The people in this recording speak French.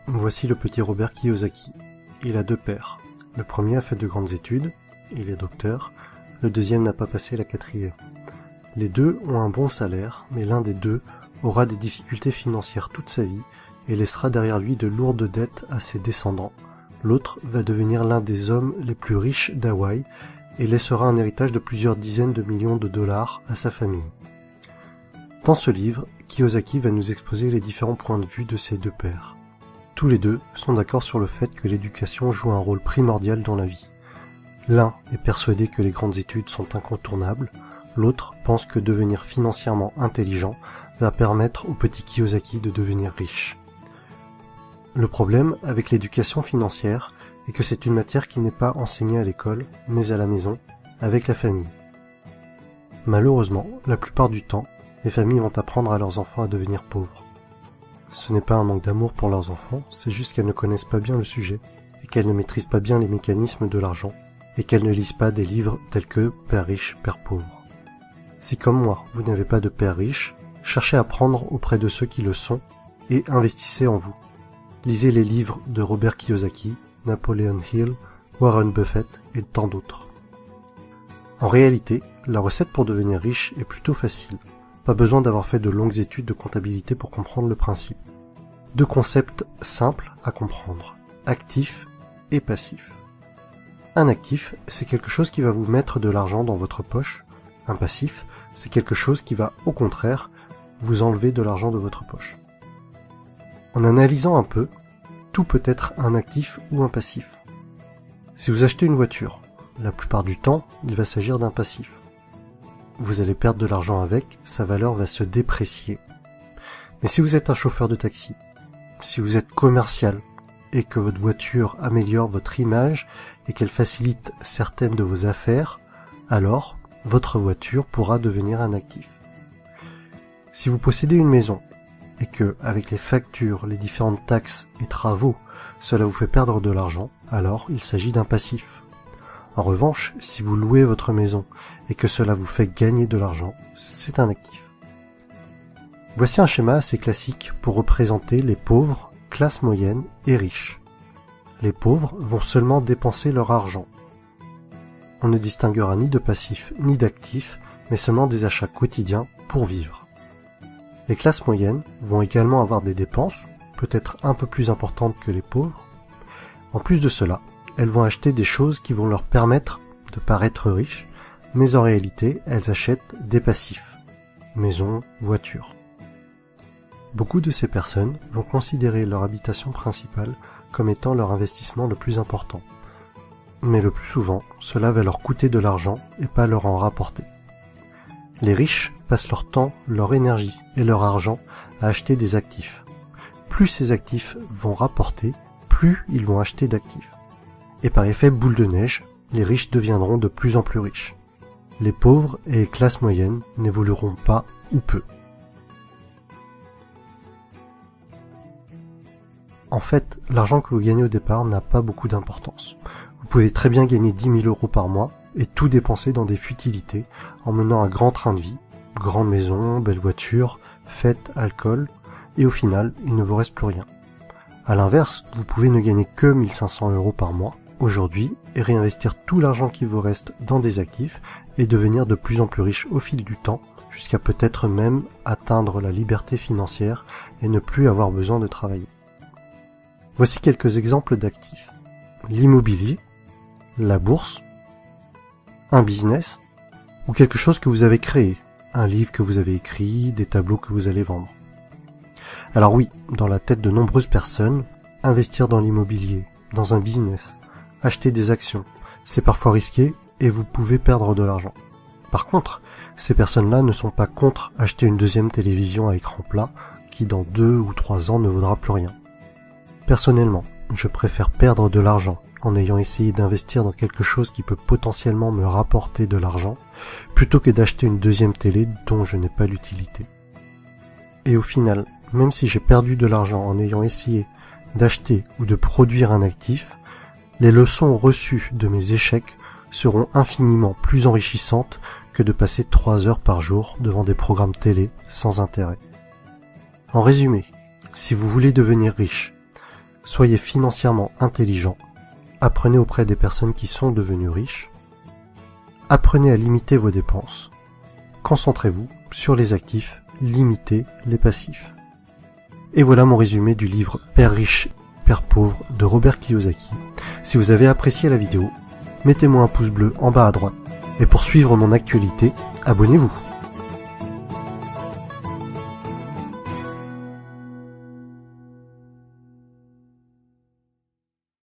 Voici le petit Robert Kiyosaki. Il a 2 pères. Le premier a fait de grandes études, il est docteur, le deuxième n'a pas passé la 4e. Les deux ont un bon salaire, mais l'un des deux aura des difficultés financières toute sa vie et laissera derrière lui de lourdes dettes à ses descendants. L'autre va devenir l'un des hommes les plus riches d'Hawaï et laissera un héritage de plusieurs dizaines de millions de dollars à sa famille. Dans ce livre, Kiyosaki va nous exposer les différents points de vue de ces 2 pères. Tous les deux sont d'accord sur le fait que l'éducation joue un rôle primordial dans la vie. L'un est persuadé que les grandes études sont incontournables, l'autre pense que devenir financièrement intelligent va permettre au petit Kiyosaki de devenir riche. Le problème avec l'éducation financière est que c'est une matière qui n'est pas enseignée à l'école, mais à la maison, avec la famille. Malheureusement, la plupart du temps, les familles vont apprendre à leurs enfants à devenir pauvres. Ce n'est pas un manque d'amour pour leurs enfants, c'est juste qu'elles ne connaissent pas bien le sujet, et qu'elles ne maîtrisent pas bien les mécanismes de l'argent, et qu'elles ne lisent pas des livres tels que « Père riche, Père pauvre ». Si comme moi, vous n'avez pas de père riche, cherchez à apprendre auprès de ceux qui le sont, et investissez en vous. Lisez les livres de Robert Kiyosaki, Napoleon Hill, Warren Buffett et tant d'autres. En réalité, la recette pour devenir riche est plutôt facile. Pas besoin d'avoir fait de longues études de comptabilité pour comprendre le principe. 2 concepts simples à comprendre, actif et passif. Un actif, c'est quelque chose qui va vous mettre de l'argent dans votre poche. Un passif, c'est quelque chose qui va, au contraire, vous enlever de l'argent de votre poche. En analysant un peu, tout peut être un actif ou un passif. Si vous achetez une voiture, la plupart du temps, il va s'agir d'un passif. Vous allez perdre de l'argent avec, sa valeur va se déprécier. Mais si vous êtes un chauffeur de taxi, si vous êtes commercial, et que votre voiture améliore votre image et qu'elle facilite certaines de vos affaires, alors votre voiture pourra devenir un actif. Si vous possédez une maison, et que, avec les factures, les différentes taxes et travaux, cela vous fait perdre de l'argent, alors il s'agit d'un passif. En revanche, si vous louez votre maison et que cela vous fait gagner de l'argent, c'est un actif. Voici un schéma assez classique pour représenter les pauvres, classe moyenne et riches. Les pauvres vont seulement dépenser leur argent. On ne distinguera ni de passif ni d'actif, mais seulement des achats quotidiens pour vivre. Les classes moyennes vont également avoir des dépenses, peut-être un peu plus importantes que les pauvres. En plus de cela, elles vont acheter des choses qui vont leur permettre de paraître riches, mais en réalité, elles achètent des passifs, maison, voiture. Beaucoup de ces personnes vont considérer leur habitation principale comme étant leur investissement le plus important. Mais le plus souvent, cela va leur coûter de l'argent et pas leur en rapporter. Les riches passent leur temps, leur énergie et leur argent à acheter des actifs. Plus ces actifs vont rapporter, plus ils vont acheter d'actifs. Et par effet boule de neige, les riches deviendront de plus en plus riches. Les pauvres et les classes moyennes n'évolueront pas ou peu. En fait, l'argent que vous gagnez au départ n'a pas beaucoup d'importance. Vous pouvez très bien gagner 10 000 € par mois et tout dépenser dans des futilités en menant un grand train de vie, grande maison, belle voiture, fêtes, alcool, et au final, il ne vous reste plus rien. À l'inverse, vous pouvez ne gagner que 1 500 € par mois aujourd'hui et réinvestir tout l'argent qui vous reste dans des actifs et devenir de plus en plus riche au fil du temps, jusqu'à peut-être même atteindre la liberté financière et ne plus avoir besoin de travailler. Voici quelques exemples d'actifs. L'immobilier, la bourse, un business ou quelque chose que vous avez créé, un livre que vous avez écrit, des tableaux que vous allez vendre. Alors oui, dans la tête de nombreuses personnes, investir dans l'immobilier, dans un business, acheter des actions, c'est parfois risqué et vous pouvez perdre de l'argent. Par contre, ces personnes-là ne sont pas contre acheter une deuxième télévision à écran plat qui dans 2 ou 3 ans ne vaudra plus rien. Personnellement, je préfère perdre de l'argent en ayant essayé d'investir dans quelque chose qui peut potentiellement me rapporter de l'argent, plutôt que d'acheter une deuxième télé dont je n'ai pas l'utilité. Et au final, même si j'ai perdu de l'argent en ayant essayé d'acheter ou de produire un actif, les leçons reçues de mes échecs seront infiniment plus enrichissantes que de passer 3 heures par jour devant des programmes télé sans intérêt. En résumé, si vous voulez devenir riche, soyez financièrement intelligent, apprenez auprès des personnes qui sont devenues riches, apprenez à limiter vos dépenses, concentrez-vous sur les actifs, limitez les passifs. Et voilà mon résumé du livre Père riche, Père pauvre de Robert Kiyosaki. Si vous avez apprécié la vidéo, mettez-moi un pouce bleu en bas à droite. Et pour suivre mon actualité, abonnez-vous.